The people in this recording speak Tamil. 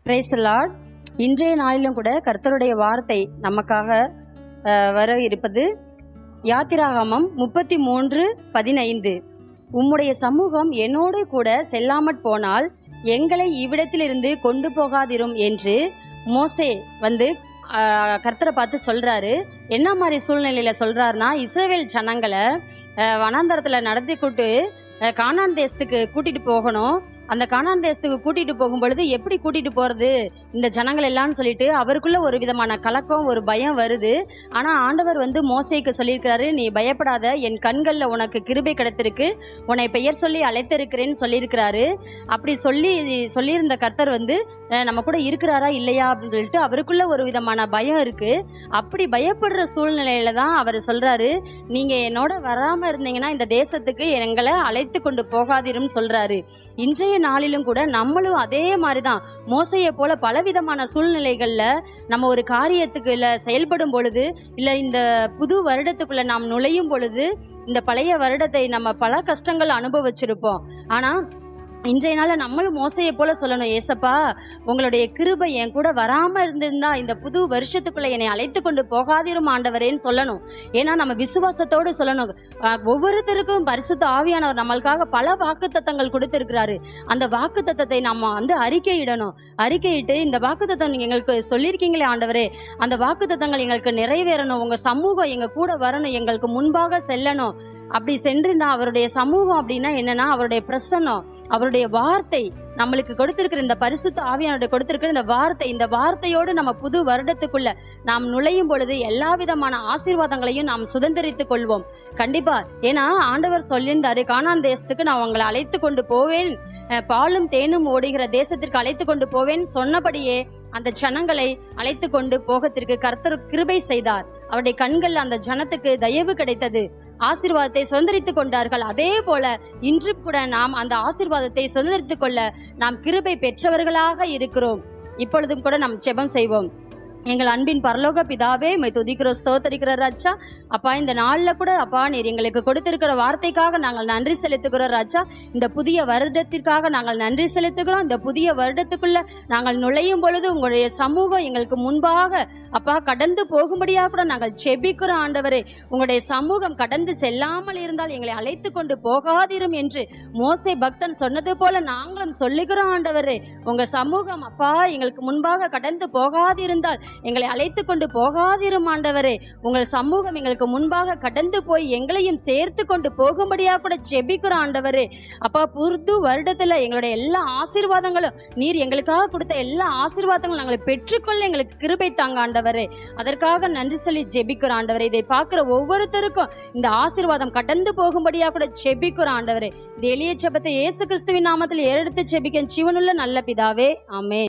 Praise the Lord. இன்றைய நாளிலும் கூட கர்த்தருடைய வார்த்தை நமக்காக வர இருப்பது யாத்திராகமம் 33:15. உம்முடைய சமூகம் என்னோடு கூட செல்லாமற் போனால் எங்களை இவ்விடத்திலிருந்து கொண்டு போகாதிரும் என்று மோசே கர்த்தரை பார்த்து சொல்றாரு. என்ன மாதிரி சூழ்நிலையில சொல்றாருன்னா, இஸ்ரவேல் ஜனங்களை வனாந்தரத்துல நடத்தி கூட்டு கானான் தேசத்துக்கு கூட்டிட்டு போகணும். அந்த கானான் தேசத்துக்கு கூட்டிட்டு போகும் பொழுது எப்படி கூட்டிட்டு போறது இந்த ஜனங்கள் எல்லாம்னு சொல்லிட்டு அவருக்குள்ள ஒரு விதமான கலக்கம், ஒரு பயம் வருது. ஆனா ஆண்டவர் மோசேக்கு சொல்லியிருக்கிறாரு, நீ பயப்படாத, என் கண்கள்ல உனக்கு கிருபை கிடைத்திருக்கு, உன்னை பெயர் சொல்லி அழைத்திருக்கிறேன்னு சொல்லியிருக்கிறாரு. அப்படி சொல்லியிருந்த கர்த்தர் நம்ம கூட இருக்கிறாரா இல்லையா அப்படின்னு சொல்லிட்டு அவருக்குள்ள ஒரு விதமான பயம் இருக்கு. அப்படி பயப்படுற சூழ்நிலையில தான் அவர் சொல்றாரு, நீங்க என்னோட வராம இருந்தீங்கன்னா இந்த தேசத்துக்கு எங்களை அழைத்து கொண்டு போகாதிரும் சொல்றாரு. இன்றைய நாளிலும் கூட நம்மளும் அதே மாதிரிதான் மோசையை போல பலவிதமான சூழ்நிலைகள்ல நம்ம ஒரு காரியத்துக்கு செயல்படும் பொழுது, இல்ல இந்த புது வருடத்துக்குள்ள நாம் நுழையும் பொழுது, இந்த பழைய வருடத்தை நம்ம பல கஷ்டங்கள் அனுபவிச்சிருப்போம். ஆனா இன்றைய நாள் நம்மளும் மோசையை போல சொல்லணும், ஏசப்பா உங்களுடைய கிருபை என் கூட வராம இருந்திருந்தா இந்த புது வருஷத்துக்குள்ள என்னை அழைத்து கொண்டு போகாதிரும் ஆண்டவரேன்னு சொல்லணும். ஏன்னா நம்ம விசுவாசத்தோடு சொல்லணும். ஒவ்வொருத்தருக்கும் பரிசுத்த ஆவியானவர் நம்மளுக்காக பல வாக்குத்தத்தங்கள் கொடுத்திருக்கிறாரு. அந்த வாக்குத்தத்தத்தை நம்ம அறிக்கையிடணும். அறிக்கையிட்டு இந்த வாக்குத்தத்தம் நீங்க எங்களுக்கு சொல்லியிருக்கீங்களே ஆண்டவரே, அந்த வாக்குத்தத்தங்கள் எங்களுக்கு நிறைவேறணும், உங்க சமூகம் எங்க கூட வரணும், எங்களுக்கு முன்பாக செல்லணும். அப்படி சென்றிருந்தா அவருடைய சமூகம் அப்படின்னா என்னன்னா, அவருடைய பிரசன்னம், அவருடைய வார்த்தை, நம்மளுக்கு கொடுத்திருக்கிற இந்த பரிசுத்த ஆவியானோட கொடுத்திருக்கிற இந்த வார்த்தையோடு நம்ம புது வருடத்துக்குள்ள நாம் நுழையும் பொழுது எல்லா விதமான ஆசீர்வாதங்களையும் நாம் சுதந்திரித்துக் கொள்வோம் கண்டிப்பா. ஏன்னா ஆண்டவர் சொல்லியிருந்தாரு, கானான் தேசத்துக்கு நான் உங்களை அழைத்து கொண்டு போவேன், பாலும் தேனும் ஓடுகிற தேசத்திற்கு அழைத்து கொண்டு போவேன் சொன்னபடியே அந்த ஜனங்களை அழைத்து கொண்டு போகத்திற்கு கர்த்தர் கிருபை செய்தார். அவருடைய கண்கள் அந்த ஜனத்துக்கு தயவு கிடைத்தது, ஆசீர்வாதத்தை சுதந்திரித்துக் கொண்டார்கள். அதே போல இன்று கூட நாம் அந்த ஆசீர்வாதத்தை சுதந்திரித்துக் கொள்ள நாம் கிருபை பெற்றவர்களாக இருக்கிறோம். இப்பொழுதும் கூட நாம் ஜெபம் செய்வோம். எங்கள் அன்பின் பரலோக பிதாவே, உம்மை துதிக்கிறோம், ஸ்தோத்தரிக்கிறோம் ராஜா. அப்பா, இந்த நாள்ல கூட அப்பா நீர் எங்களுக்கு கொடுத்திருக்கிற வார்த்தைக்காக நாங்கள் நன்றி செலுத்துகிறோம் ராஜா. இந்த புதிய வருடத்திற்காக நாங்கள் நன்றி செலுத்துகிறோம். இந்த புதிய வருடத்துக்குள்ள நாங்கள் நுழையும் பொழுது உங்களுடைய சமூகம் எங்களுக்கு முன்பாக அப்பா கடந்து போகும்படியாக கூட நாங்கள் ஜெபிக்கிறோம் ஆண்டவரே. உங்களுடைய சமூகம் கடந்து செல்லாமல் இருந்தால் எங்களை அழைத்து கொண்டு போகாதிரும் என்று மோசே பக்தன் சொன்னது போல நாங்களும் சொல்லுகிறோம் ஆண்டவரே. உங்க சமூகம் அப்பா எங்களுக்கு முன்பாக கடந்து போகாதிருந்தால் எங்களை அழைத்து கொண்டு போகாதிரும் ஆண்டவரே. உங்கள் சமூகம் எங்களுக்கு முன்பாக கடந்து போய் எங்களையும் சேர்த்து கொண்டு போகும்படியாக கூட ஜெபிக்கிறோம் ஆண்டவரே. அப்பா, புது வருடத்துல எங்களுடைய எல்லா ஆசீர்வாதங்களும் நீர் எங்களுக்காக கொடுத்த எல்லா ஆசீர்வாதங்களும் நாங்கள் பெற்றுக்கொள்ள எங்களுக்கு கிருபை தாங்க ஆண்டவரே. அதற்காக நன்றி சொல்லி ஜெபிக்கிறோம் ஆண்டவரே. இதை பார்க்கிற ஒவ்வொருத்தருக்கும் இந்த ஆசீர்வாதம் கடந்து போகும்படியாக கூட ஜெபிக்கிறோம் ஆண்டவரே. இந்த எளிய ஜெபத்தை இயேசு கிறிஸ்துவின் நாமத்தில் ஏறெடுத்து ஜெபிக்க ஜீவனுள்ள நல்ல பிதாவே, ஆமென்.